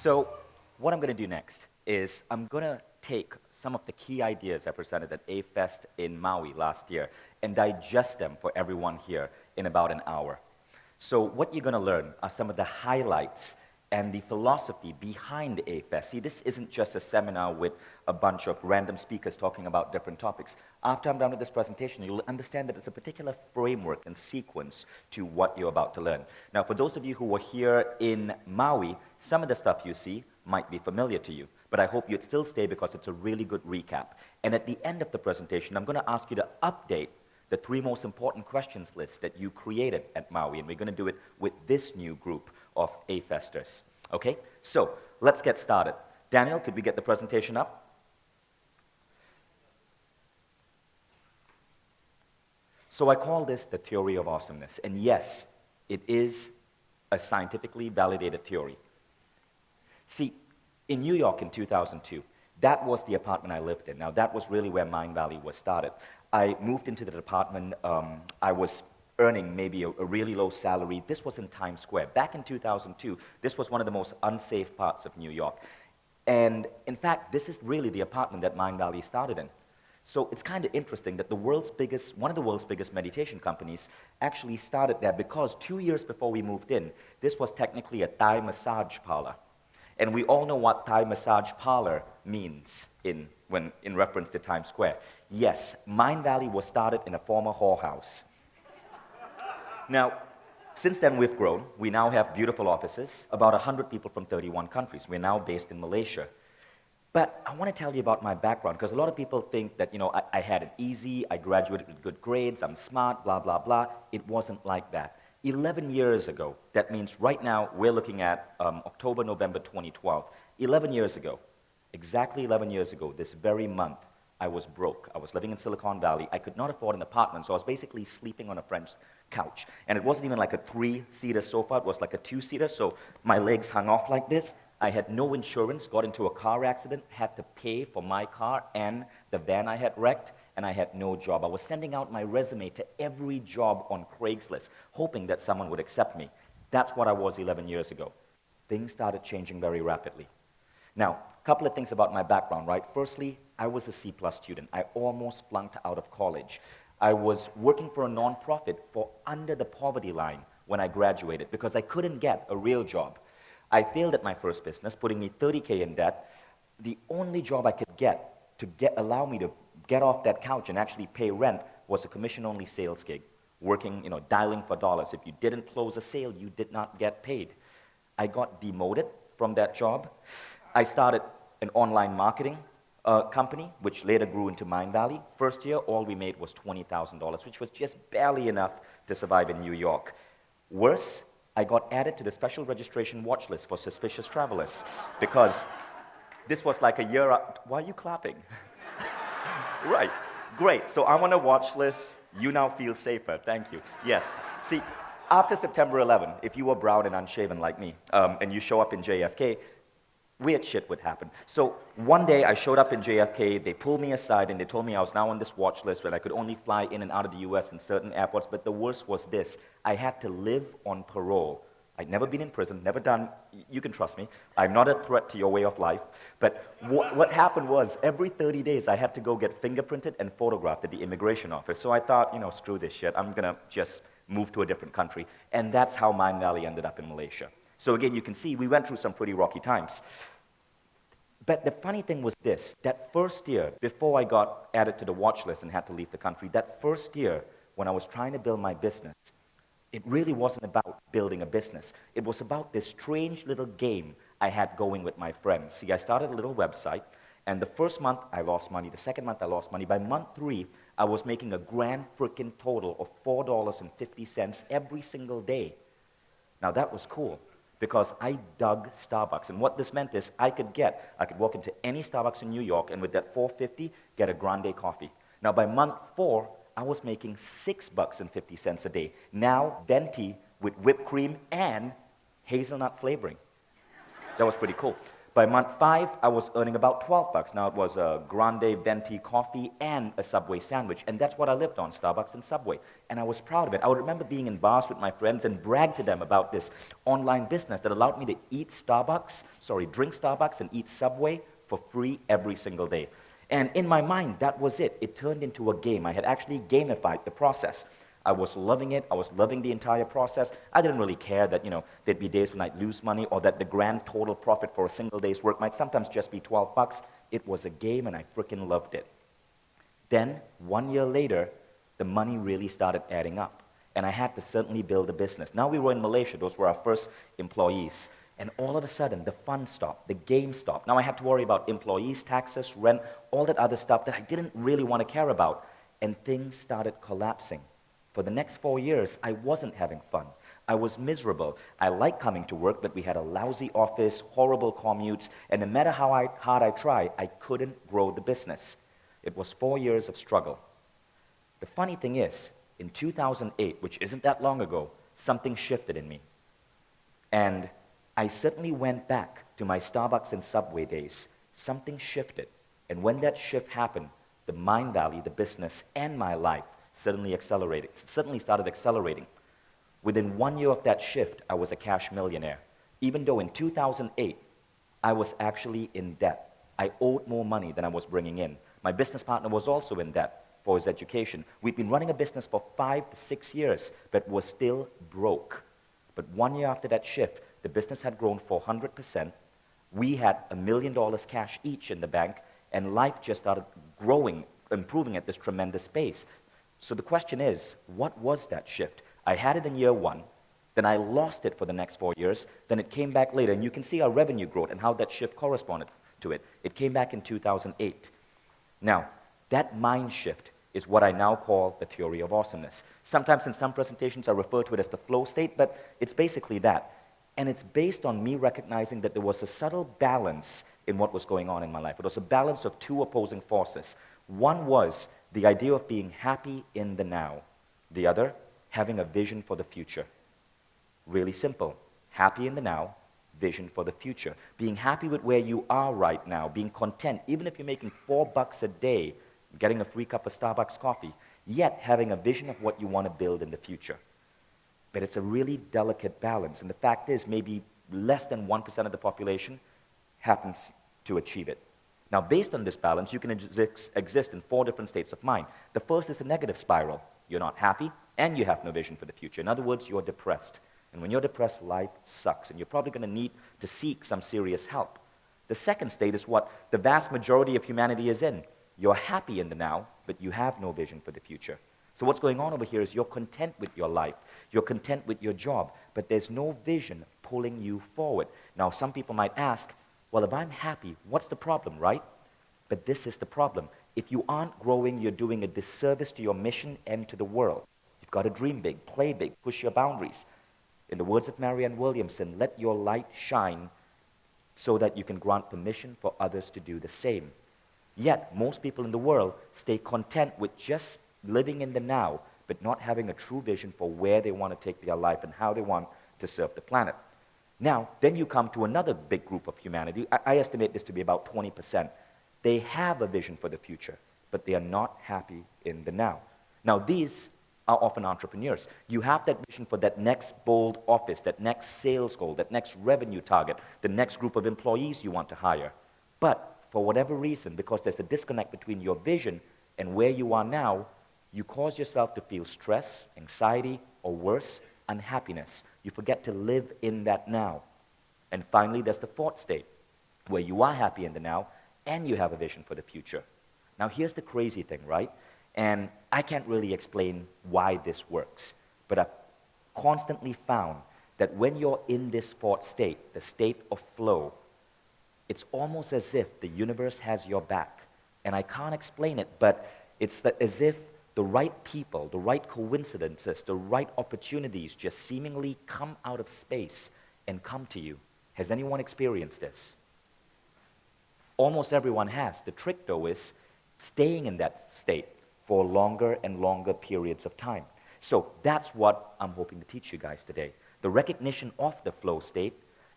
So what I'm going to do next is I'm going to take some of the key ideas I presented at A-Fest in Maui last year and digest them for everyone here in about an hour. So what you're going to learn are some of the highlights and the philosophy behind A-Fest. See, this isn't just a seminar with a bunch of random speakers talking about different topics. After I'm done with this presentation, you'll understand that there's a particular framework and sequence to what you're about to learn. Now, for those of you who were here in Maui, some of the stuff you see might be familiar to you, but I hope you'd still stay because it's a really good recap. And at the end of the presentation, I'm going to ask you to update the 3 most important questions list that you created at Maui, and we're going to do it with this new group of A-Festers. Okay? So, let's get started. Daniel, could we get the presentation up? So I call this the theory of awesomeness, and yes, it is a scientifically validated theory. See, in New York in 2002, that was the apartment I lived in. Now, that was really where Mindvalley was started. I moved into the apartment. I was earning maybe a really low salary. This was in Times Square. Back in 2002, this was one of the most unsafe parts of New York. And in fact, this is really the apartment that Mindvalley started in. So it's kind of interesting that one of the world's biggest meditation companies actually started there because 2 years before we moved in, this was technically a Thai massage parlor. And we all know what Thai massage parlor means in reference to Times Square. Yes, Mindvalley was started in a former whorehouse. Now, since then we've grown. We now have beautiful offices, about 100 people from 31 countries. We're now based in Malaysia. But I want to tell you about my background, because a lot of people think that, I had it easy, I graduated with good grades, I'm smart, blah, blah, blah. It wasn't like that. 11 years ago, that means right now we're looking at October, November 2012. 11 years ago, exactly 11 years ago, this very month, I was broke. I was living in Silicon Valley. I could not afford an apartment, so I was basically sleeping on a friend's couch. And it wasn't even like a 3-seater sofa, it was like a 2-seater, so my legs hung off like this. I had no insurance, got into a car accident, had to pay for my car and the van I had wrecked, and I had no job. I was sending out my resume to every job on Craigslist, hoping that someone would accept me. That's what I was 11 years ago. Things started changing very rapidly. Now, a couple of things about my background, right? Firstly, I was a C+ student. I almost flunked out of college. I was working for a nonprofit for under the poverty line when I graduated because I couldn't get a real job. I failed at my first business, putting me $30K in debt. The only job I could get to allow me to get off that couch and actually pay rent was a commission-only sales gig, working, dialing for dollars. If you didn't close a sale, you did not get paid. I got demoted from that job. I started an online marketing company, which later grew into Mindvalley. First year, all we made was $20,000, which was just barely enough to survive in New York. Worse, I got added to the special registration watch list for suspicious travelers because this was like a year out. Why are you clapping? Right, great. So I'm on a watch list. You now feel safer. Thank you. Yes. See, after September 11, if you were brown and unshaven like me, and you show up in JFK, weird shit would happen. So one day I showed up in JFK, they pulled me aside and they told me I was now on this watch list where I could only fly in and out of the US in certain airports, but the worst was this. I had to live on parole. I'd never been in prison, never done, you can trust me, I'm not a threat to your way of life, but what happened was every 30 days I had to go get fingerprinted and photographed at the immigration office. So I thought, screw this shit, I'm gonna just move to a different country. And that's how Mindvalley ended up in Malaysia. So again, you can see we went through some pretty rocky times. But the funny thing was this, that first year, before I got added to the watch list and had to leave the country, that first year when I was trying to build my business, it really wasn't about building a business. It was about this strange little game I had going with my friends. See, I started a little website, and the first month I lost money, the second month I lost money. By month 3, I was making a grand frickin' total of $4.50 every single day. Now that was cool, because I dug Starbucks. And what this meant is I could walk into any Starbucks in New York, and with that $4.50, get a grande coffee. Now by month 4, I was making $6.50 a day. Now, venti with whipped cream and hazelnut flavoring. That was pretty cool. By month 5, I was earning about 12 bucks. Now it was a grande venti coffee and a Subway sandwich, and that's what I lived on, Starbucks and Subway. And I was proud of it. I would remember being in bars with my friends and brag to them about this online business that allowed me to drink Starbucks and eat Subway for free every single day. And in my mind, that was it. It turned into a game. I had actually gamified the process. I was loving it. I was loving the entire process. I didn't really care that, there'd be days when I'd lose money or that the grand total profit for a single day's work might sometimes just be 12 bucks. It was a game and I freaking loved it. Then, 1 year later, the money really started adding up. And I had to certainly build a business. Now we were in Malaysia. Those were our first employees. And all of a sudden, the fun stopped. The game stopped. Now I had to worry about employees, taxes, rent, all that other stuff that I didn't really want to care about. And things started collapsing. For the next 4 years, I wasn't having fun. I was miserable. I liked coming to work, but we had a lousy office, horrible commutes, and no matter how hard I tried, I couldn't grow the business. It was 4 years of struggle. The funny thing is, in 2008, which isn't that long ago, something shifted in me. And I certainly went back to my Starbucks and Subway days. Something shifted. And when that shift happened, the Mind Valley, the business, and my life suddenly started accelerating. Within 1 year of that shift, I was a cash millionaire. Even though in 2008, I was actually in debt. I owed more money than I was bringing in. My business partner was also in debt for his education. We'd been running a business for 5 to 6 years, but was still broke. But 1 year after that shift, the business had grown 400%. We had $1 million cash each in the bank, and life just started growing, improving at this tremendous pace. So the question is, what was that shift? I had it in year 1, then I lost it for the next 4 years, then it came back later, and you can see our revenue growth and how that shift corresponded to it. It came back in 2008. Now, that mind shift is what I now call the theory of awesomeness. Sometimes in some presentations I refer to it as the flow state, but it's basically that. And it's based on me recognizing that there was a subtle balance in what was going on in my life. It was a balance of two opposing forces. One was the idea of being happy in the now. The other, having a vision for the future. Really simple. Happy in the now, vision for the future. Being happy with where you are right now, being content, even if you're making $4 a day, getting a free cup of Starbucks coffee, yet having a vision of what you want to build in the future. But it's a really delicate balance, and the fact is maybe less than 1% of the population happens to achieve it. Now, based on this balance, you can exist in 4 different states of mind. The first is a negative spiral. You're not happy, and you have no vision for the future. In other words, you're depressed. And when you're depressed, life sucks, and you're probably going to need to seek some serious help. The second state is what the vast majority of humanity is in. You're happy in the now, but you have no vision for the future. So what's going on over here is you're content with your life. You're content with your job, but there's no vision pulling you forward. Now, some people might ask, well, if I'm happy, what's the problem, right? But this is the problem. If you aren't growing, you're doing a disservice to your mission and to the world. You've got to dream big, play big, push your boundaries. In the words of Marianne Williamson, let your light shine so that you can grant permission for others to do the same. Yet, most people in the world stay content with just living in the now, but not having a true vision for where they want to take their life and how they want to serve the planet. Now, then you come to another big group of humanity. I estimate this to be about 20%. They have a vision for the future, but they are not happy in the now. Now, these are often entrepreneurs. You have that vision for that next bold office, that next sales goal, that next revenue target, the next group of employees you want to hire. But for whatever reason, because there's a disconnect between your vision and where you are now, you cause yourself to feel stress, anxiety, or worse, unhappiness. You forget to live in that now. And finally, there's the fourth state, where you are happy in the now, and you have a vision for the future. Now, here's the crazy thing, right? And I can't really explain why this works, but I've constantly found that when you're in this fourth state, the state of flow, it's almost as if the universe has your back. And I can't explain it, but it's as if the right people, the right coincidences, the right opportunities just seemingly come out of space and come to you. Has anyone experienced this? Almost everyone has. The trick, though, is staying in that state for longer and longer periods of time. So that's what I'm hoping to teach you guys today. The recognition of the flow state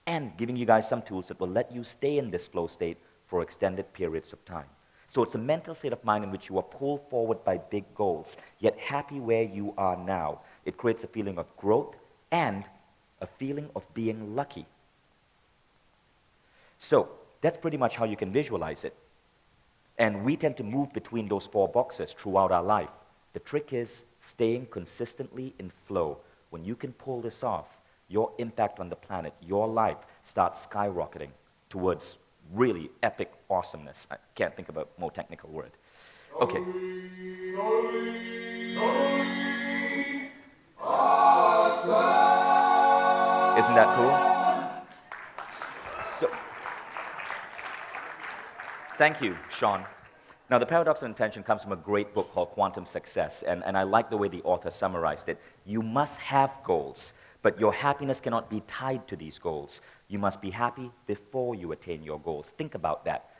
and giving you guys some tools that will let you stay in this flow state for extended periods of time. So it's a mental state of mind in which you are pulled forward by big goals, yet happy where you are now. It creates a feeling of growth and a feeling of being lucky. So that's pretty much how you can visualize it. And we tend to move between those four boxes throughout our life. The trick is staying consistently in flow. When you can pull this off, your impact on the planet, your life, starts skyrocketing towards really epic awesomeness. I can't think of a more technical word. Okay. Isn't that cool? So, thank you, Sean. Now, the paradox of intention comes from a great book called Quantum Success, and I like the way the author summarized it. You must have goals, but your happiness cannot be tied to these goals. You must be happy before you attain your goals. Think about that.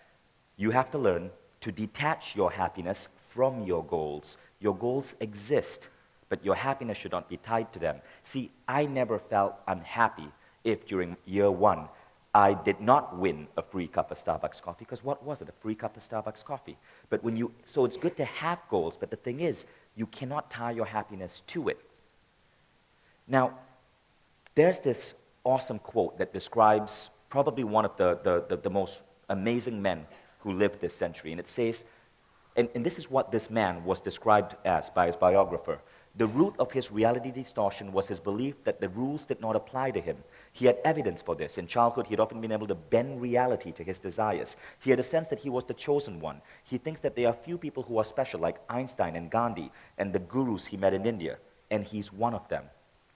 You have to learn to detach your happiness from your goals. Your goals exist, but your happiness should not be tied to them. See, I never felt unhappy if during year one I did not win a free cup of Starbucks coffee, because what was it? A free cup of Starbucks coffee. But so it's good to have goals, but the thing is, you cannot tie your happiness to it. Now, there's this awesome quote that describes probably one of the most amazing men who lived this century, and it says, and this is what this man was described as by his biographer: the root of his reality distortion was his belief that the rules did not apply to him. He had evidence for this. In childhood, he had often been able to bend reality to his desires. He had a sense that he was the chosen one. He thinks that there are few people who are special, like Einstein and Gandhi and the gurus he met in India, and he's one of them.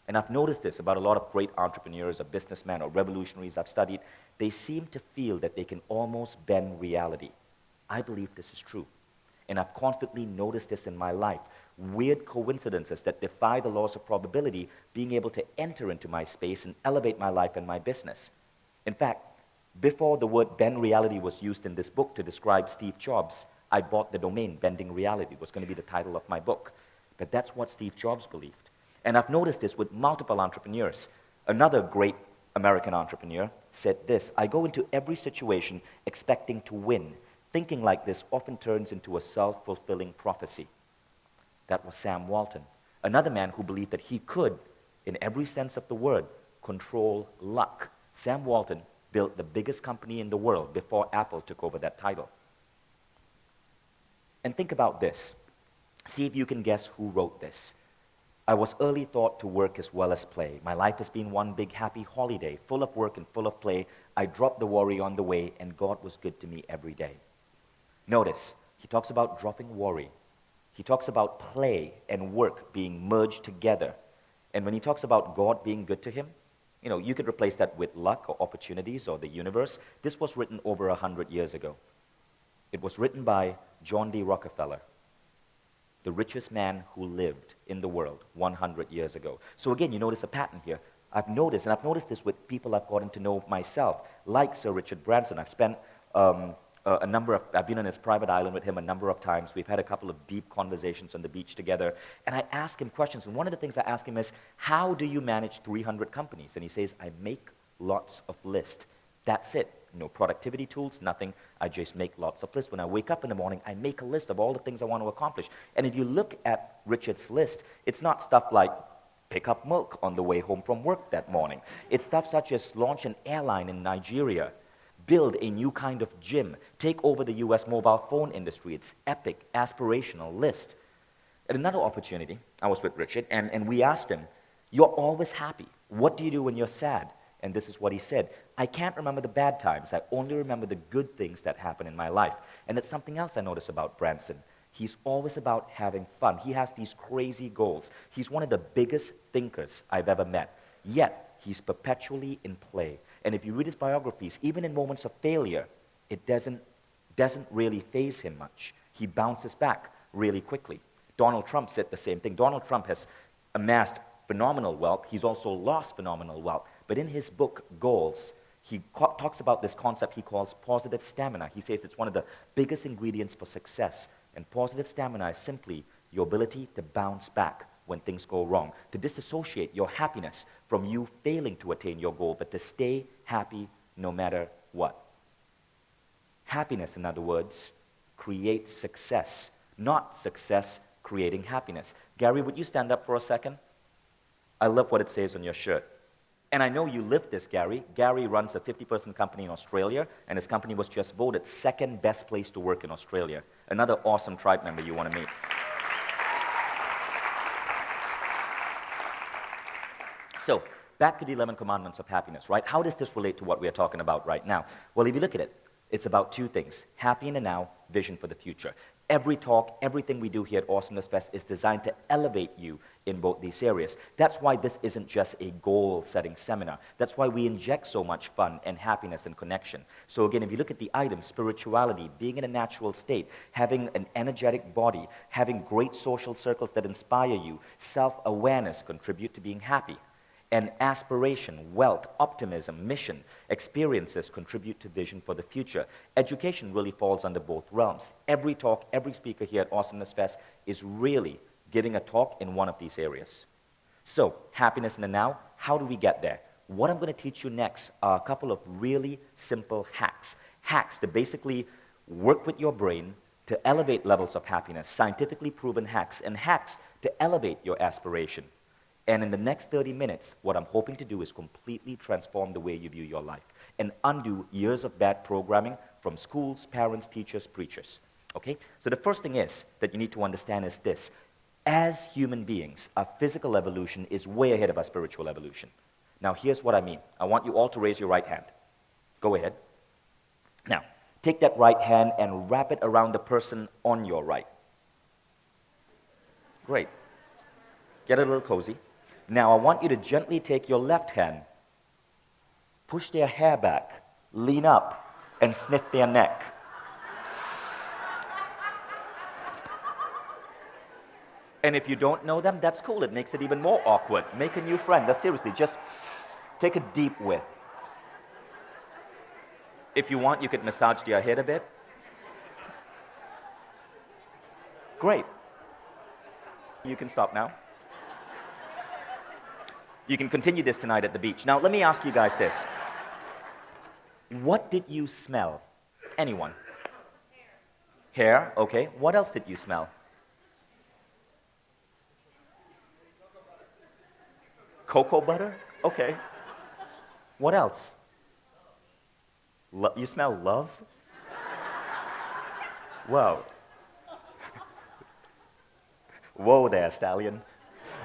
And I've noticed this about a lot of great entrepreneurs or businessmen or revolutionaries I've studied. They seem to feel that they can almost bend reality. I believe this is true. And I've constantly noticed this in my life. Weird coincidences that defy the laws of probability being able to enter into my space and elevate my life and my business. In fact, before the word bend reality was used in this book to describe Steve Jobs, I bought the domain Bending Reality. It was going to be the title of my book. But that's what Steve Jobs believed. And I've noticed this with multiple entrepreneurs. Another great American entrepreneur said this: I go into every situation expecting to win. Thinking like this often turns into a self-fulfilling prophecy. That was Sam Walton, another man who believed that he could, in every sense of the word, control luck. Sam Walton built the biggest company in the world before Apple took over that title. And think about this. See if you can guess who wrote this. I was early taught to work as well as play. My life has been one big happy holiday, full of work and full of play. I dropped the worry on the way, and God was good to me every day. Notice, he talks about dropping worry. He talks about play and work being merged together. And when he talks about God being good to him, you could replace that with luck or opportunities or the universe. This was written over 100 years ago. It was written by John D. Rockefeller, the richest man who lived in the world 100 years ago. So again, you notice a pattern here. I've noticed this with people I've gotten to know myself, like Sir Richard Branson. I've spent I've been on his private island with him a number of times. We've had a couple of deep conversations on the beach together. And I ask him questions. And one of the things I ask him is, how do you manage 300 companies? And he says, I make lots of lists. That's it. No productivity tools, nothing. I just make lots of lists. When I wake up in the morning, I make a list of all the things I want to accomplish. And if you look at Richard's list, it's not stuff like pick up milk on the way home from work that morning. It's stuff such as launch an airline in Nigeria, build a new kind of gym, take over the US mobile phone industry. It's epic, aspirational list. At another opportunity, I was with Richard, and we asked him, you're always happy. What do you do when you're sad? And this is what he said: I can't remember the bad times. I only remember the good things that happen in my life. And it's something else I notice about Branson. He's always about having fun. He has these crazy goals. He's one of the biggest thinkers I've ever met. Yet, he's perpetually in play. And if you read his biographies, even in moments of failure, it doesn't really faze him much. He bounces back really quickly. Donald Trump said the same thing. Donald Trump has amassed phenomenal wealth. He's also lost phenomenal wealth. But in his book, Goals, he talks about this concept he calls positive stamina. He says it's one of the biggest ingredients for success. And positive stamina is simply your ability to bounce back when things go wrong, to disassociate your happiness from you failing to attain your goal, but to stay happy no matter what. Happiness, in other words, creates success, not success creating happiness. Gary, would you stand up for a second? I love what it says on your shirt. And I know you live this, Gary. Gary runs a 50-person company in Australia, and his company was just voted second best place to work in Australia. Another awesome tribe member you want to meet. So, back to the 11 commandments of happiness, right? How does this relate to what we are talking about right now? Well, if you look at it, it's about two things: happy in the now, vision for the future. Every talk, everything we do here at Awesomeness Fest is designed to elevate you in both these areas. That's why this isn't just a goal-setting seminar. That's why we inject so much fun and happiness and connection. So again, if you look at the items, spirituality, being in a natural state, having an energetic body, having great social circles that inspire you, self-awareness contribute to being happy. And aspiration, wealth, optimism, mission, experiences contribute to vision for the future. Education really falls under both realms. Every talk, every speaker here at Awesomeness Fest is really giving a talk in one of these areas. So, happiness in the now, how do we get there? What I'm going to teach you next are a couple of really simple hacks. Hacks to basically work with your brain to elevate levels of happiness, scientifically proven hacks, and hacks to elevate your aspiration. And in the next 30 minutes, what I'm hoping to do is completely transform the way you view your life and undo years of bad programming from schools, parents, teachers, preachers. Okay? So the first thing is that you need to understand is this. As human beings, our physical evolution is way ahead of our spiritual evolution. Now, here's what I mean. I want you all to raise your right hand. Go ahead. Now, take that right hand and wrap it around the person on your right. Great. Get a little cozy. Now, I want you to gently take your left hand, push their hair back, lean up, and sniff their neck. And if you don't know them, that's cool. It makes it even more awkward. Make a new friend. That's seriously, just take a deep whiff. If you want, you could massage their head a bit. Great. You can stop now. You can continue this tonight at the beach. Now, let me ask you guys this. What did you smell? Anyone? Hair. Okay. What else did you smell? Cocoa butter? Okay. What else? You smell love? Whoa. Whoa there, stallion.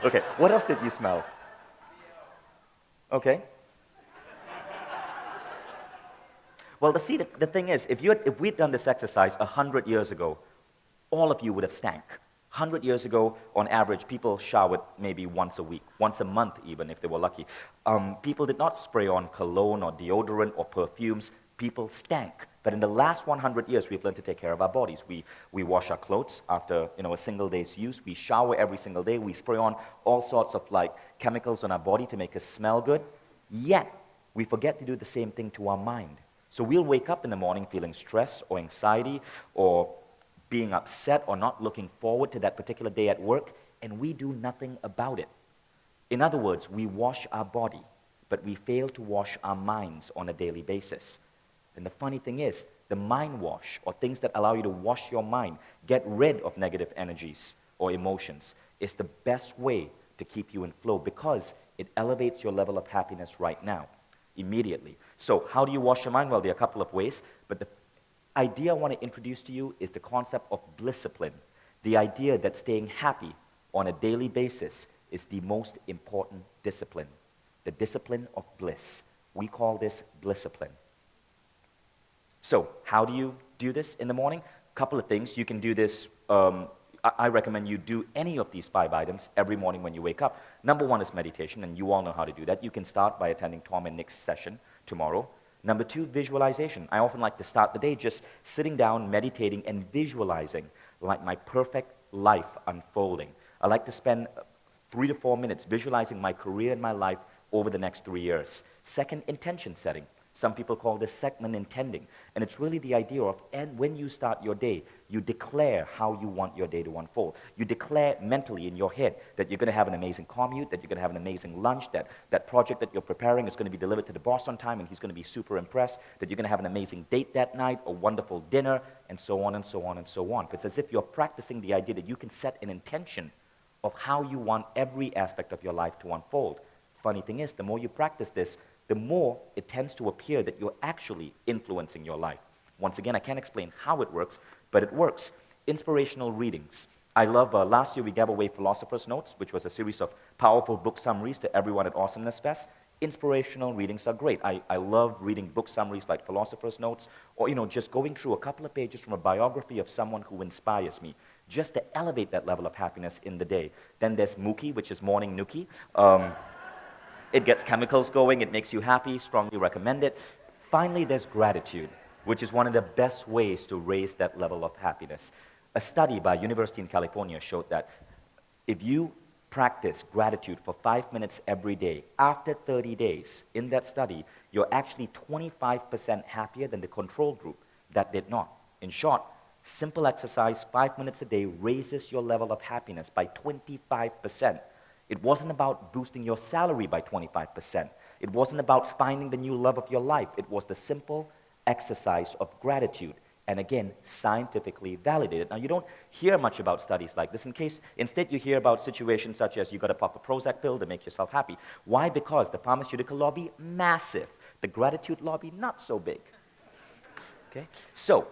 Okay. What else did you smell? Okay. Well, the thing is, if we'd done this exercise 100 years ago, all of you would have stank. 100 years ago, on average, people showered maybe once a week, once a month even, if they were lucky. People did not spray on cologne or deodorant or perfumes. People stank. But in the last 100 years, we've learned to take care of our bodies. We wash our clothes after a single day's use. We shower every single day. We spray on all sorts of chemicals on our body to make us smell good. Yet, we forget to do the same thing to our mind. So we'll wake up in the morning feeling stress or anxiety or being upset or not looking forward to that particular day at work, and we do nothing about it. In other words, we wash our body, but we fail to wash our minds on a daily basis. And the funny thing is, the mind wash, or things that allow you to wash your mind, get rid of negative energies or emotions, is the best way to keep you in flow because it elevates your level of happiness right now, immediately. So how do you wash your mind? Well, there are a couple of ways, but the idea I want to introduce to you is the concept of blisscipline, the idea that staying happy on a daily basis is the most important discipline, the discipline of bliss. We call this blisscipline. So, how do you do this in the morning? A couple of things. You can do this, I recommend you do any of these 5 items every morning when you wake up. Number 1 is meditation, and you all know how to do that. You can start by attending Tom and Nick's session tomorrow. Number 2, visualization. I often like to start the day just sitting down, meditating, and visualizing like my perfect life unfolding. I like to spend 3 to 4 minutes visualizing my career and my life over the next 3 years. Second, intention setting. Some people call this segment intending. And it's really the idea of, and when you start your day, you declare how you want your day to unfold. You declare mentally in your head that you're going to have an amazing commute, that you're going to have an amazing lunch, that that project that you're preparing is going to be delivered to the boss on time and he's going to be super impressed, that you're going to have an amazing date that night, a wonderful dinner, and so on and so on and so on. It's as if you're practicing the idea that you can set an intention of how you want every aspect of your life to unfold. Funny thing is, the more you practice this, the more it tends to appear that you're actually influencing your life. Once again, I can't explain how it works, but it works. Inspirational readings. I love, last year we gave away Philosopher's Notes, which was a series of powerful book summaries to everyone at Awesomeness Fest. Inspirational readings are great. I love reading book summaries like Philosopher's Notes, or just going through a couple of pages from a biography of someone who inspires me, just to elevate that level of happiness in the day. Then there's Mookie, which is Morning Nookie. It gets chemicals going, it makes you happy, strongly recommend it. Finally, there's gratitude, which is one of the best ways to raise that level of happiness. A study by University in California showed that if you practice gratitude for 5 minutes every day, after 30 days, in that study, you're actually 25% happier than the control group that did not. In short, simple exercise, 5 minutes a day, raises your level of happiness by 25%. It wasn't about boosting your salary by 25%. It wasn't about finding the new love of your life. It was the simple exercise of gratitude. And again, scientifically validated. Now, you don't hear much about studies like this. Instead, you hear about situations such as you got to pop a Prozac pill to make yourself happy. Why? Because the pharmaceutical lobby, massive. The gratitude lobby, not so big. Okay? So,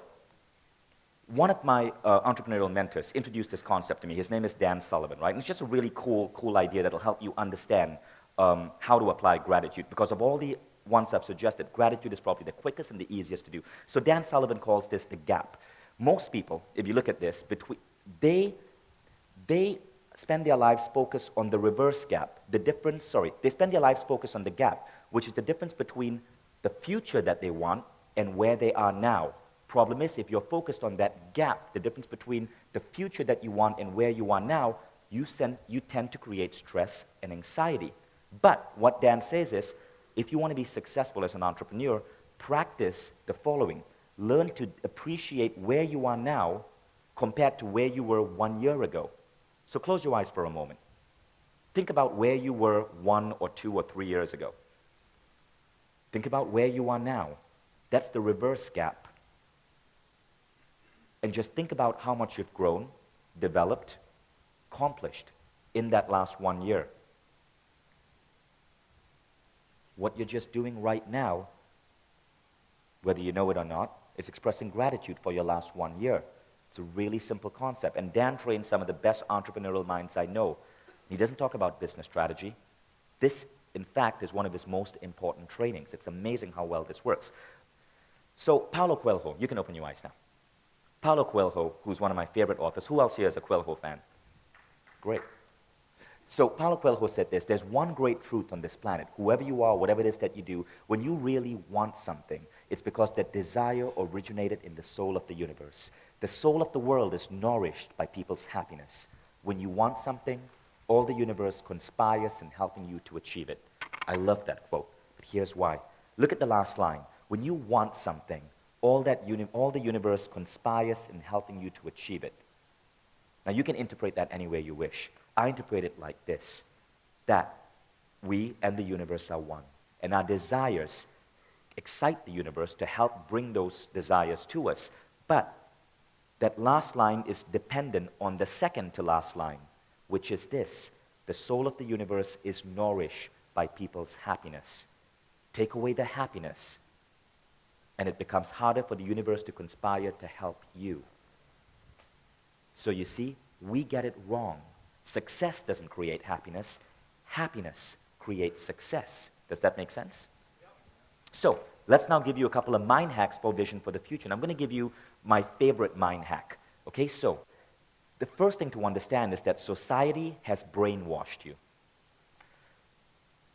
one of my entrepreneurial mentors introduced this concept to me. His name is Dan Sullivan, right? And it's just a really cool idea that will help you understand how to apply gratitude. Because of all the ones I've suggested, gratitude is probably the quickest and the easiest to do. So Dan Sullivan calls this the gap. Most people, if you look at this, they spend their lives focused on the reverse gap. They spend their lives focused on the gap, which is the difference between the future that they want and where they are now. Problem is, if you're focused on that gap, the difference between the future that you want and where you are now, you tend to create stress and anxiety. But what Dan says is, if you want to be successful as an entrepreneur, practice the following. Learn to appreciate where you are now compared to where you were 1 year ago. So close your eyes for a moment. Think about where you were 1 or 2 or 3 years ago. Think about where you are now. That's the reverse gap. And just think about how much you've grown, developed, accomplished in that last 1 year. What you're just doing right now, whether you know it or not, is expressing gratitude for your last 1 year. It's a really simple concept. And Dan trains some of the best entrepreneurial minds I know. He doesn't talk about business strategy. This, in fact, is one of his most important trainings. It's amazing how well this works. So, Paulo Coelho, you can open your eyes now. Paulo Coelho, who's one of my favorite authors. Who else here is a Coelho fan? Great. So Paulo Coelho said this: there's one great truth on this planet. Whoever you are, whatever it is that you do, when you really want something, it's because that desire originated in the soul of the universe. The soul of the world is nourished by people's happiness. When you want something, all the universe conspires in helping you to achieve it. I love that quote, but here's why. Look at the last line. When you want something, all the universe conspires in helping you to achieve it. Now, you can interpret that any way you wish. I interpret it like this, that we and the universe are one, and our desires excite the universe to help bring those desires to us. But that last line is dependent on the second to last line, which is this: the soul of the universe is nourished by people's happiness. Take away the happiness, and it becomes harder for the universe to conspire to help you. So you see, we get it wrong. Success doesn't create happiness. Happiness creates success. Does that make sense? Yep. So let's now give you a couple of mind hacks for vision for the future. And I'm going to give you my favorite mind hack. Okay, so the first thing to understand is that society has brainwashed you.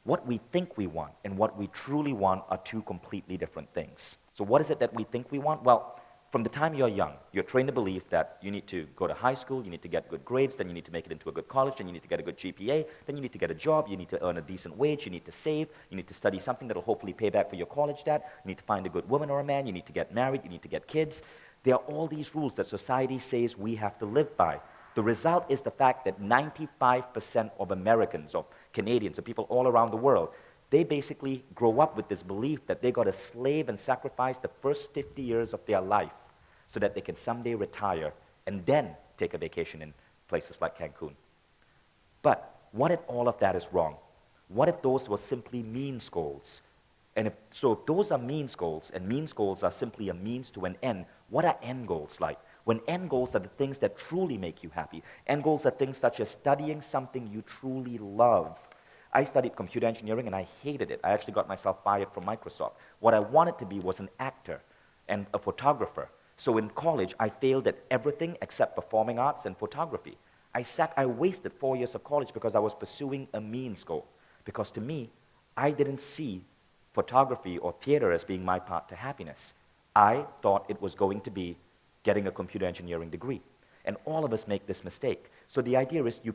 What we think we want and what we truly want are two completely different things. So what is it that we think we want? Well, from the time you're young, you're trained to believe that you need to go to high school, you need to get good grades, then you need to make it into a good college, then you need to get a good GPA, then you need to get a job, you need to earn a decent wage, you need to save, you need to study something that will hopefully pay back for your college debt, you need to find a good woman or a man, you need to get married, you need to get kids. There are all these rules that society says we have to live by. The result is the fact that 95% of Americans, or Canadians, or people all around the world, they basically grow up with this belief that they got to slave and sacrifice the first 50 years of their life so that they can someday retire and then take a vacation in places like Cancun. But what if all of that is wrong? What if those were simply means goals? And if those are means goals, and means goals are simply a means to an end, what are end goals like? When end goals are the things that truly make you happy. End goals are things such as studying something you truly love. I studied computer engineering and I hated it. I actually got myself fired from Microsoft. What I wanted to be was an actor and a photographer. So in college, I failed at everything except performing arts and photography. I wasted 4 years of college because I was pursuing a means goal. Because to me, I didn't see photography or theater as being my path to happiness. I thought it was going to be getting a computer engineering degree. And all of us make this mistake. So the idea is you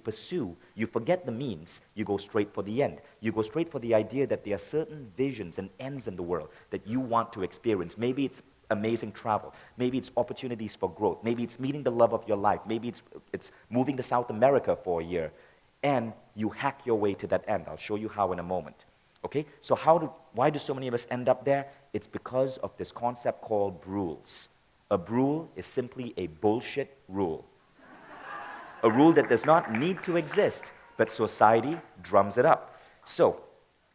forget the means, you go straight for the end. You go straight for the idea that there are certain visions and ends in the world that you want to experience. Maybe it's amazing travel. Maybe it's opportunities for growth. Maybe it's meeting the love of your life. Maybe it's moving to South America for a year. And you hack your way to that end. I'll show you how in a moment. Okay? So why do so many of us end up there? It's because of this concept called rules. A rule is simply a bullshit rule. A rule that does not need to exist, but society drums it up. So,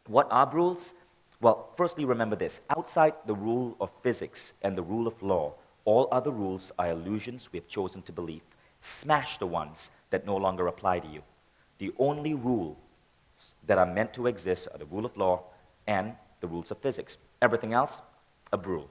what are rules? Well, firstly, remember this. Outside the rule of physics and the rule of law, all other rules are illusions we have chosen to believe. Smash the ones that no longer apply to you. The only rules that are meant to exist are the rule of law and the rules of physics. Everything else, a rule.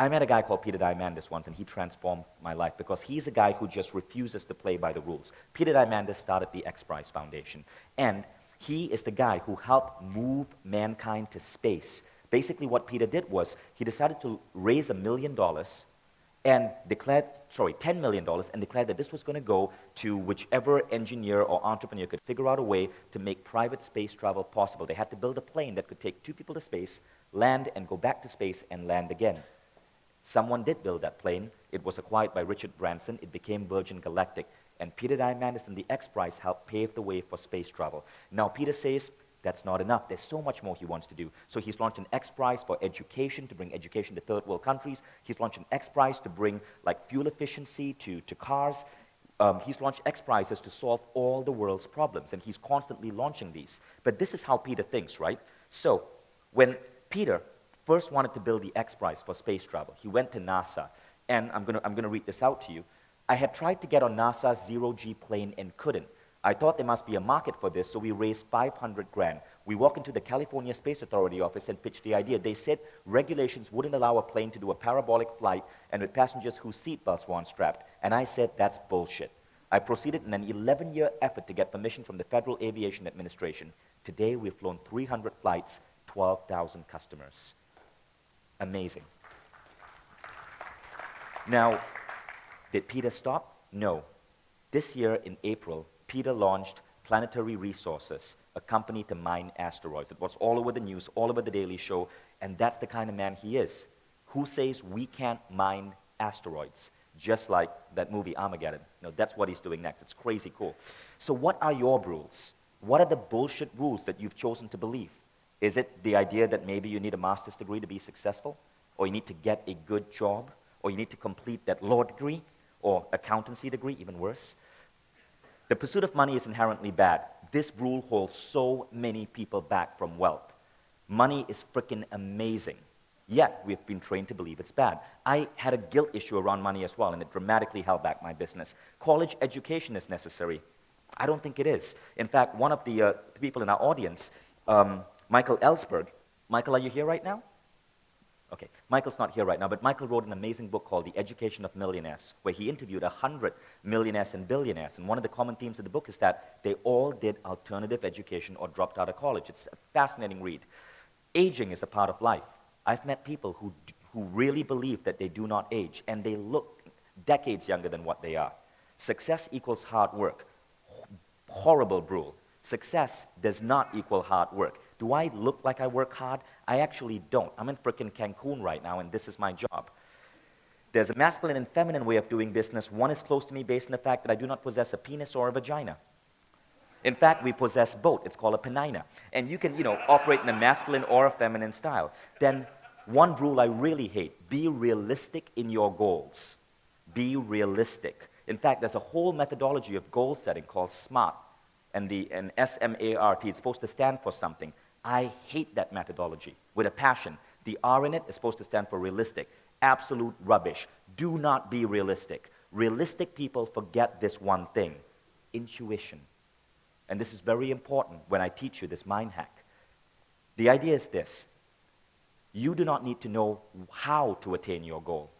I met a guy called Peter Diamandis once, and he transformed my life because he's a guy who just refuses to play by the rules. Peter Diamandis started the X Prize Foundation, and he is the guy who helped move mankind to space. Basically, what Peter did was he decided to raise $1 million and $10 million, and declared that this was going to go to whichever engineer or entrepreneur could figure out a way to make private space travel possible. They had to build a plane that could take 2 people to space, land, and go back to space and land again. Someone did build that plane. It was acquired by Richard Branson. It became Virgin Galactic. And Peter Diamandis and the X Prize helped pave the way for space travel. Now, Peter says that's not enough. There's so much more he wants to do. So he's launched an X Prize for education, to bring education to third world countries. He's launched an X Prize to bring fuel efficiency to cars. He's launched X Prizes to solve all the world's problems. And he's constantly launching these. But this is how Peter thinks, right? So when Peter first wanted to build the X Prize for space travel, he went to NASA, and I'm going to read this out to you. I had tried to get on NASA's zero-G plane and couldn't. I thought there must be a market for this, so we raised 500 grand. We walked into the California Space Authority office and pitched the idea. They said regulations wouldn't allow a plane to do a parabolic flight and with passengers whose seatbelts were unstrapped. And I said, that's bullshit. I proceeded in an 11-year effort to get permission from the Federal Aviation Administration. Today, we've flown 300 flights, 12,000 customers. Amazing. Now, did Peter stop? No. This year in April, Peter launched Planetary Resources, a company to mine asteroids. It was all over the news, all over the Daily Show, and that's the kind of man he is. Who says we can't mine asteroids? Just like that movie Armageddon. That's what he's doing next. It's crazy cool. So what are your rules? What are the bullshit rules that you've chosen to believe? Is it the idea that maybe you need a master's degree to be successful? Or you need to get a good job? Or you need to complete that law degree? Or accountancy degree, even worse? The pursuit of money is inherently bad. This rule holds so many people back from wealth. Money is freaking amazing. Yet, we've been trained to believe it's bad. I had a guilt issue around money as well, and it dramatically held back my business. College education is necessary. I don't think it is. In fact, one of the people in our audience, Michael Ellsberg. Michael, are you here right now? Okay, Michael's not here right now, but Michael wrote an amazing book called The Education of Millionaires, where he interviewed 100 millionaires and billionaires. And one of the common themes of the book is that they all did alternative education or dropped out of college. It's a fascinating read. Aging is a part of life. I've met people who really believe that they do not age, and they look decades younger than what they are. Success equals hard work. Horrible rule. Success does not equal hard work. Do I look like I work hard? I actually don't. I'm in frickin' Cancun right now, and this is my job. There's a masculine and feminine way of doing business. One is close to me based on the fact that I do not possess a penis or a vagina. In fact, we possess both. It's called a penina. And you can, operate in a masculine or a feminine style. Then one rule I really hate, be realistic in your goals. Be realistic. In fact, there's a whole methodology of goal setting called SMART. And SMART, it's supposed to stand for something. I hate that methodology with a passion. The R in it is supposed to stand for realistic. Absolute rubbish. Do not be realistic. Realistic people forget this one thing, intuition. And this is very important when I teach you this mind hack. The idea is this. You do not need to know how to attain your goal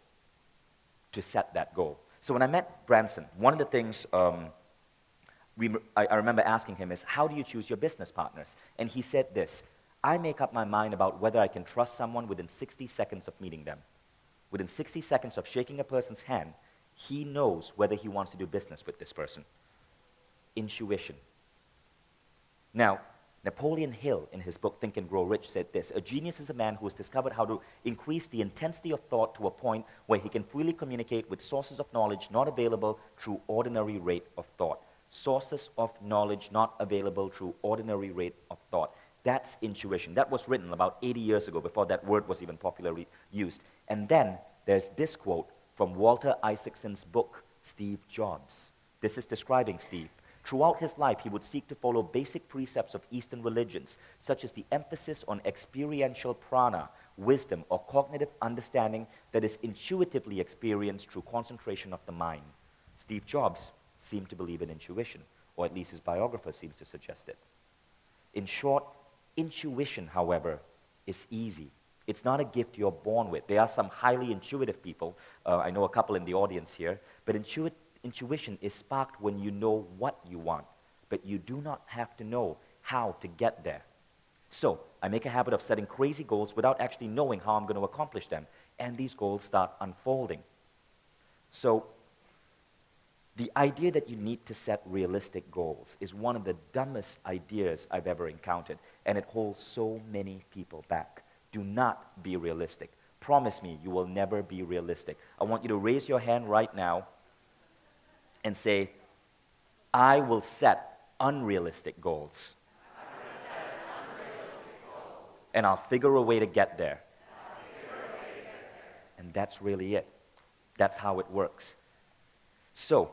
to set that goal. So when I met Branson, one of the things I remember asking him is, how do you choose your business partners? And he said this, I make up my mind about whether I can trust someone within 60 seconds of meeting them. Within 60 seconds of shaking a person's hand, he knows whether he wants to do business with this person. Intuition. Now, Napoleon Hill, in his book Think and Grow Rich, said this, a genius is a man who has discovered how to increase the intensity of thought to a point where he can freely communicate with sources of knowledge not available through ordinary rate of thought. Sources of knowledge not available through ordinary rate of thought. That's intuition. That was written about 80 years ago, before that word was even popularly used. And then there's this quote from Walter Isaacson's book, Steve Jobs. This is describing Steve. Throughout his life, he would seek to follow basic precepts of Eastern religions, such as the emphasis on experiential prana, wisdom, or cognitive understanding that is intuitively experienced through concentration of the mind. Steve Jobs seemed to believe in intuition, or at least his biographer seems to suggest it. In short, intuition, however, is easy. It's not a gift you're born with. There are some highly intuitive people. I know a couple in the audience here, but intuition is sparked when you know what you want, but you do not have to know how to get there. So, I make a habit of setting crazy goals without actually knowing how I'm going to accomplish them, and these goals start unfolding. So, the idea that you need to set realistic goals is one of the dumbest ideas I've ever encountered, and it holds so many people back. Do not be realistic. Promise me you will never be realistic. I want you to raise your hand right now and say, I will set unrealistic goals. And I'll figure a way to get there. And that's really it. That's how it works. So,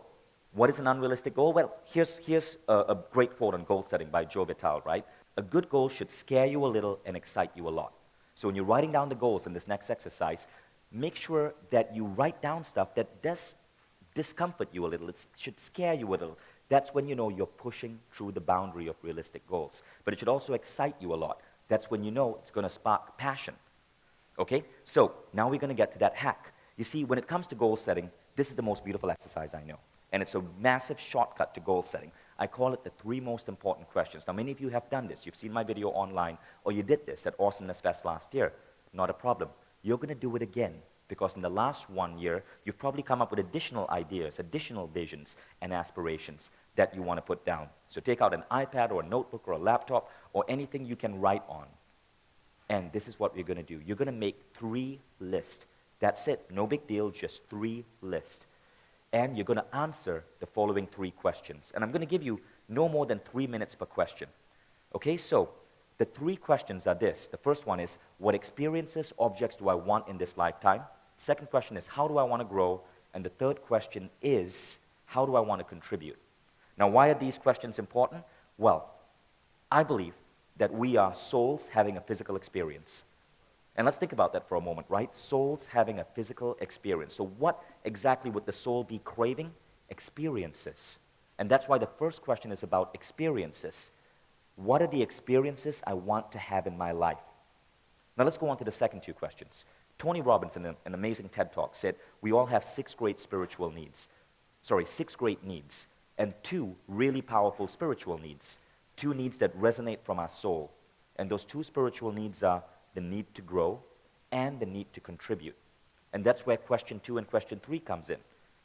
what is an unrealistic goal? Well, here's a great quote on goal setting by Joe Vitale, right? A good goal should scare you a little and excite you a lot. So when you're writing down the goals in this next exercise, make sure that you write down stuff that does discomfort you a little. It should scare you a little. That's when you know you're pushing through the boundary of realistic goals. But it should also excite you a lot. That's when you know it's going to spark passion. Okay? So now we're going to get to that hack. You see, when it comes to goal setting, this is the most beautiful exercise I know. And it's a massive shortcut to goal setting. I call it the 3 most important questions. Now, many of you have done this. You've seen my video online, or you did this at Awesomeness Fest last year. Not a problem. You're going to do it again, because in the last 1 year, you've probably come up with additional ideas, additional visions, and aspirations that you want to put down. So take out an iPad or a notebook or a laptop or anything you can write on. And this is what we're going to do. You're going to make 3 lists. That's it. No big deal, just 3 lists. And you're going to answer the following 3 questions. And I'm going to give you no more than 3 minutes per question. Okay, so the 3 questions are this. The first one is, what experiences, objects do I want in this lifetime? Second question is, how do I want to grow? And the third question is, how do I want to contribute? Now, why are these questions important? Well, I believe that we are souls having a physical experience. And let's think about that for a moment, right? Souls having a physical experience. So what exactly would the soul be craving? Experiences. And that's why the first question is about experiences. What are the experiences I want to have in my life? Now let's go on to the second 2 questions. Tony Robbins, in an amazing TED Talk, said we all have 6 great spiritual needs. 6 great needs. And 2 really powerful spiritual needs. 2 needs that resonate from our soul. And those 2 spiritual needs are the need to grow and the need to contribute. And that's where question 2 and question 3 comes in.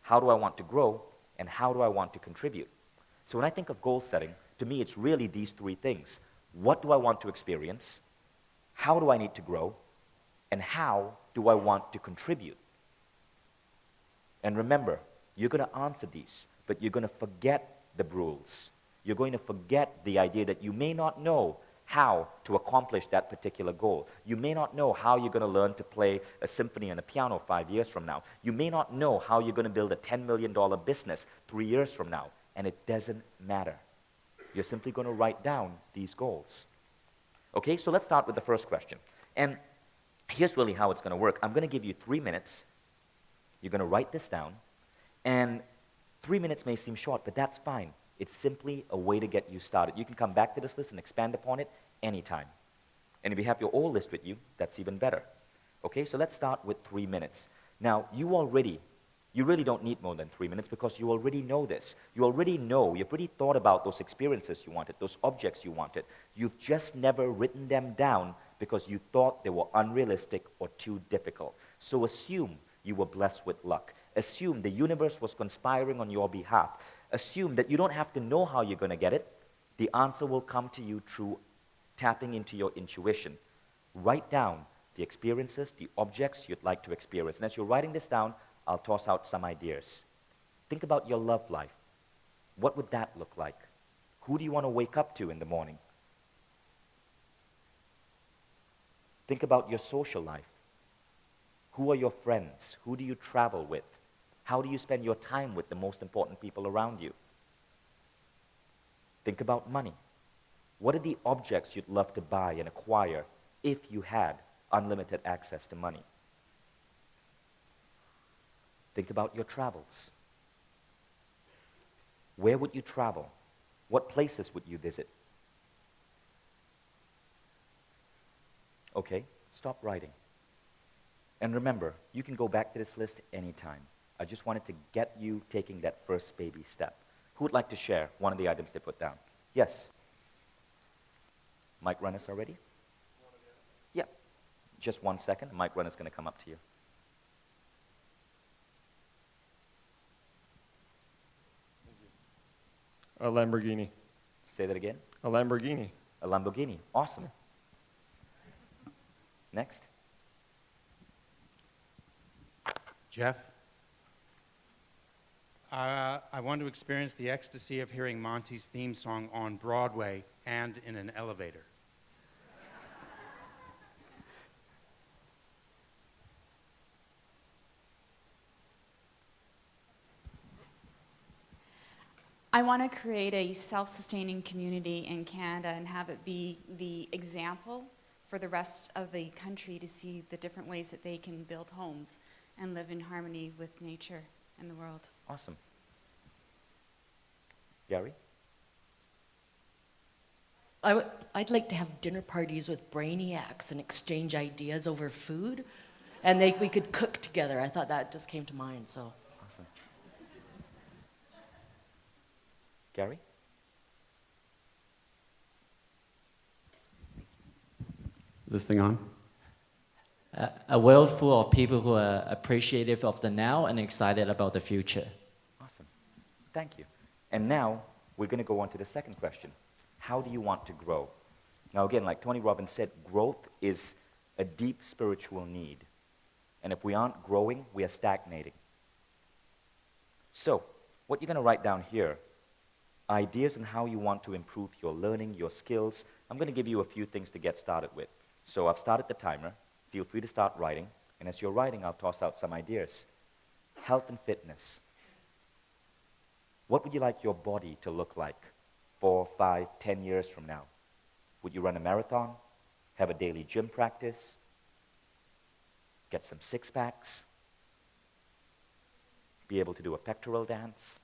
How do I want to grow, and how do I want to contribute? So when I think of goal setting, to me it's really these 3 things. What do I want to experience? How do I need to grow? And how do I want to contribute? And remember, you're going to answer these, but you're going to forget the rules. You're going to forget the idea that you may not know how to accomplish that particular goal. You may not know how you're going to learn to play a symphony on a piano 5 years from now. You may not know how you're going to build a $10 million business 3 years from now, and it doesn't matter. You're simply going to write down these goals. Okay, so let's start with the first question. And here's really how it's going to work. I'm going to give you 3 minutes. You're going to write this down, and 3 minutes may seem short, but that's fine. It's simply a way to get you started. You can come back to this list and expand upon it anytime. And if you have your old list with you, that's even better. Okay, so let's start with 3 minutes. Now, you really don't need more than 3 minutes because you already know this. You already know, you've already thought about those experiences you wanted, those objects you wanted. You've just never written them down because you thought they were unrealistic or too difficult. So assume you were blessed with luck. Assume the universe was conspiring on your behalf. Assume that you don't have to know how you're going to get it. The answer will come to you through tapping into your intuition. Write down the experiences, the objects you'd like to experience. And as you're writing this down, I'll toss out some ideas. Think about your love life. What would that look like? Who do you want to wake up to in the morning? Think about your social life. Who are your friends? Who do you travel with? How do you spend your time with the most important people around you? Think about money. What are the objects you'd love to buy and acquire if you had unlimited access to money? Think about your travels. Where would you travel? What places would you visit? Okay, stop writing. And remember, you can go back to this list anytime. I just wanted to get you taking that first baby step. Who would like to share one of the items they put down? Yes. Mic runners are ready? Yeah. Just 1 second. Mic runner's going to come up to you. A Lamborghini. Say that again. A Lamborghini. A Lamborghini. Awesome. Next. Jeff, I want to experience the ecstasy of hearing Monty's theme song on Broadway and in an elevator. I want to create a self-sustaining community in Canada and have it be the example for the rest of the country to see the different ways that they can build homes and live in harmony with nature and the world. Awesome. Gary? I'd like to have dinner parties with brainiacs and exchange ideas over food, and we could cook together. I thought that just came to mind, so. Awesome. Gary? Is this thing on? A world full of people who are appreciative of the now and excited about the future. Awesome. Thank you. And now, we're going to go on to the second question. How do you want to grow? Now again, like Tony Robbins said, growth is a deep spiritual need. And if we aren't growing, we are stagnating. So, what you're going to write down here, ideas on how you want to improve your learning, your skills. I'm going to give you a few things to get started with. So I've started the timer. Feel free to start writing. And as you're writing, I'll toss out some ideas. Health and fitness. What would you like your body to look like 4, 5, 10 years from now? Would you run a marathon? Have a daily gym practice? Get some six-packs? Be able to do a pectoral dance?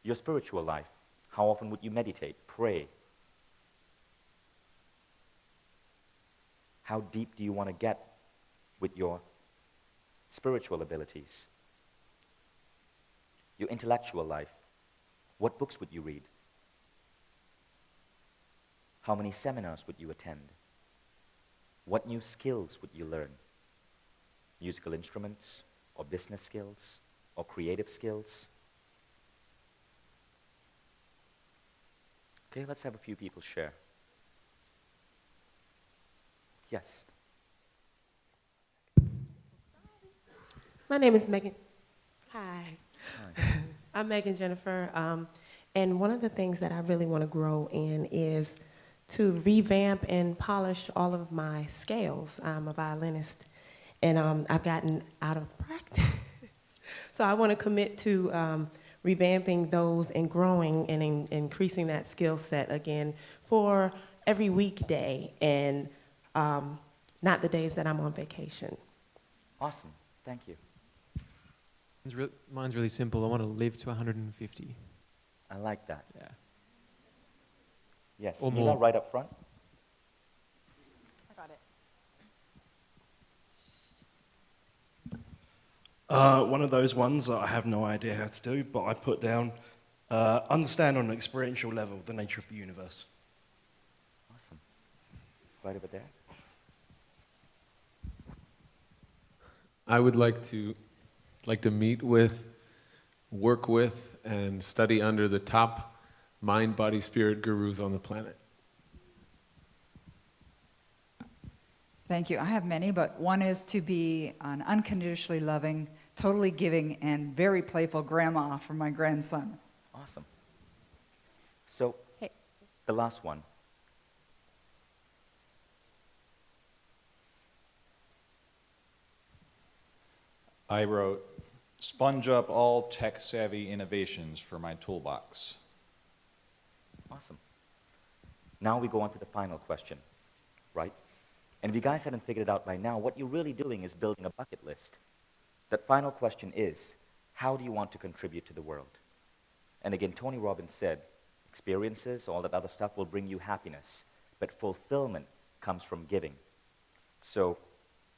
Your spiritual life. How often would you meditate, pray? How deep do you want to get with your spiritual abilities? Your intellectual life. What books would you read? How many seminars would you attend? What new skills would you learn? Musical instruments, or business skills, or creative skills? Okay, let's have a few people share. Yes. My name is Megan. Hi. Hi. I'm Megan Jennifer. And one of the things that I really want to grow in is to revamp and polish all of my scales. I'm a violinist, and I've gotten out of practice. So I want to commit to revamping those and growing and increasing that skill set again for every weekday and not the days that I'm on vacation. Awesome. Thank you. Mine's really simple. I want to live to 150. I like that. Yeah. Yes. Or Mila, more. right up front. I got it. One of those ones that I have no idea how to do, but I put down, understand on an experiential level the nature of the universe. Awesome. Right over there. I would like to meet with, work with, and study under the top mind, body, spirit gurus on the planet. Thank you. I have many, but one is to be an unconditionally loving, totally giving, and very playful grandma for my grandson. Awesome. So, Hey. the last one. I wrote, sponge up all tech-savvy innovations for my toolbox. Awesome. Now we go on to the final question, right? And if you guys hadn't figured it out by now, what you're really doing is building a bucket list. That final question is, how do you want to contribute to the world? And again, Tony Robbins said, experiences, all that other stuff will bring you happiness, but fulfillment comes from giving. So,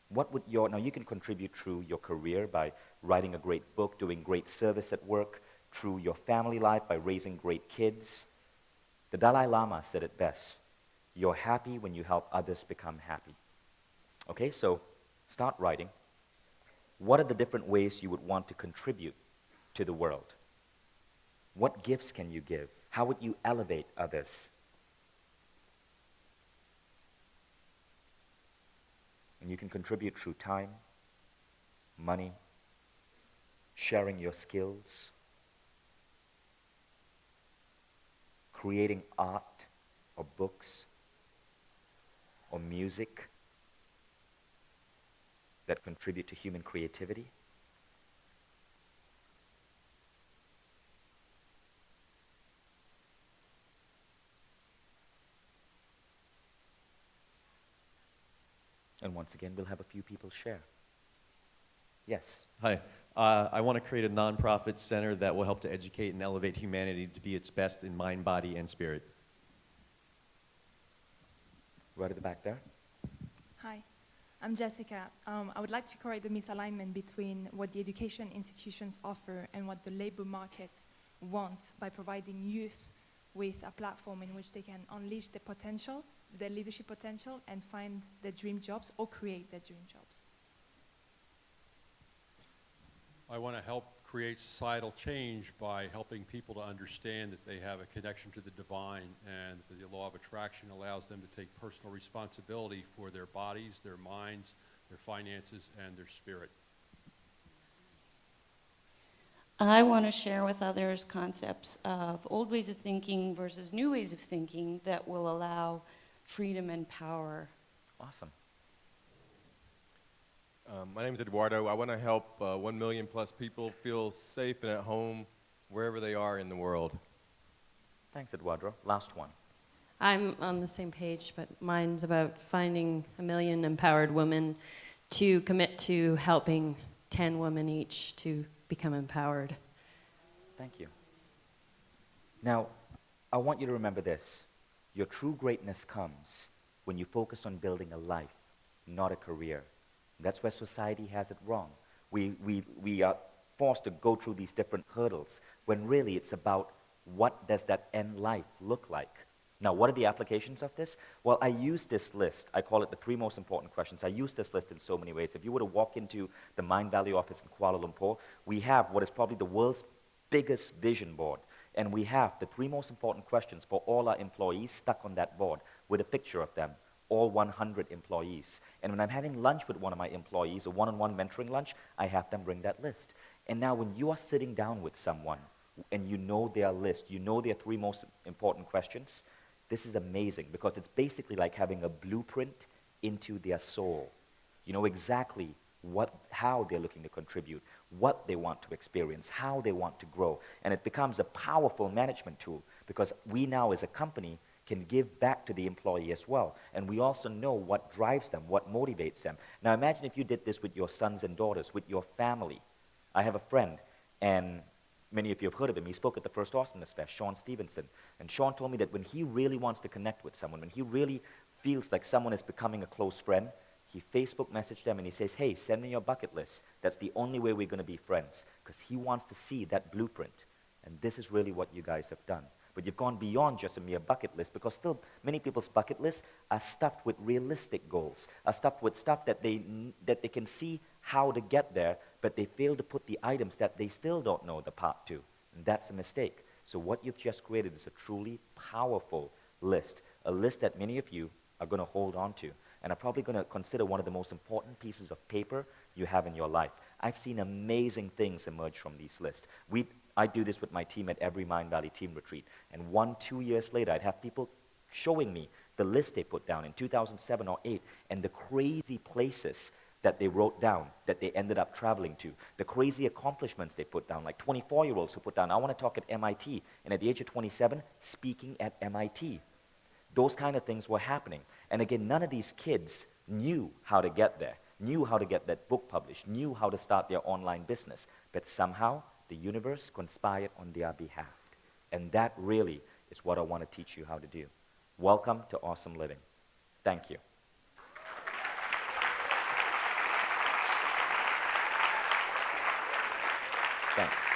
what would now you can contribute through your career by writing a great book, doing great service at work, through your family life by raising great kids. The Dalai Lama said it best, you're happy when you help others become happy. Okay, so start writing. What are the different ways you would want to contribute to the world? What gifts can you give? How would you elevate others? And you can contribute through time, money, sharing your skills, creating art or books or music that contribute to human creativity. And once again, we'll have a few people share. Yes. Hi. I want to create a nonprofit center that will help to educate and elevate humanity to be its best in mind, body, and spirit. Right at the back there. Hi, I'm Jessica. I would like to correct the misalignment between what the education institutions offer and what the labor markets want by providing youth with a platform in which they can unleash their potential, their leadership potential, and find their dream jobs or create their dream jobs. I want to help create societal change by helping people to understand that they have a connection to the divine and that the law of attraction allows them to take personal responsibility for their bodies, their minds, their finances, and their spirit. I want to share with others concepts of old ways of thinking versus new ways of thinking that will allow freedom and power. Awesome. My name is Eduardo. I want to help 1 million plus people feel safe and at home wherever they are in the world. Thanks, Eduardo. Last one. I'm on the same page, but mine's about finding 1 million empowered women to commit to helping 10 women each to become empowered. Thank you. Now, I want you to remember this. Your true greatness comes when you focus on building a life, not a career. That's where society has it wrong. We are forced to go through these different hurdles when really it's about what does that end life look like. Now, what are the applications of this? Well, I use this list. I call it the 3 most important questions. I use this list in so many ways. If you were to walk into the Mind Valley office in Kuala Lumpur, we have what is probably the world's biggest vision board. And we have the 3 most important questions for all our employees stuck on that board with a picture of them, all 100 employees. And when I'm having lunch with one of my employees, a one-on-one mentoring lunch, I have them bring that list. And now when you are sitting down with someone and you know their list, you know their 3 most important questions, this is amazing because it's basically like having a blueprint into their soul. You know exactly how they're looking to contribute, what they want to experience, how they want to grow. And it becomes a powerful management tool because we now as a company can give back to the employee as well. And we also know what drives them, what motivates them. Now imagine if you did this with your sons and daughters, with your family. I have a friend, and many of you have heard of him. He spoke at the first Awesomeness Fest, Sean Stevenson. And Sean told me that when he really wants to connect with someone, when he really feels like someone is becoming a close friend, he Facebook messaged them and he says, hey, send me your bucket list. That's the only way we're going to be friends. Because he wants to see that blueprint. And this is really what you guys have done. But you've gone beyond just a mere bucket list because still many people's bucket lists are stuffed with realistic goals, are stuffed with stuff that they can see how to get there, but they fail to put the items that they still don't know the path to. And that's a mistake. So what you've just created is a truly powerful list, a list that many of you are going to hold on to and are probably going to consider one of the most important pieces of paper you have in your life. I've seen amazing things emerge from these lists. I do this with my team at every Mind Valley team retreat. And 1-2 years later, I'd have people showing me the list they put down in 2007 or 8 and the crazy places that they wrote down that they ended up traveling to, the crazy accomplishments they put down, like 24-year-olds who put down, I want to talk at MIT, and at the age of 27, speaking at MIT. Those kind of things were happening. And again, none of these kids knew how to get there, knew how to get that book published, knew how to start their online business, but somehow the universe conspired on their behalf. And that really is what I want to teach you how to do. Welcome to Awesome Living. Thank you. Thanks.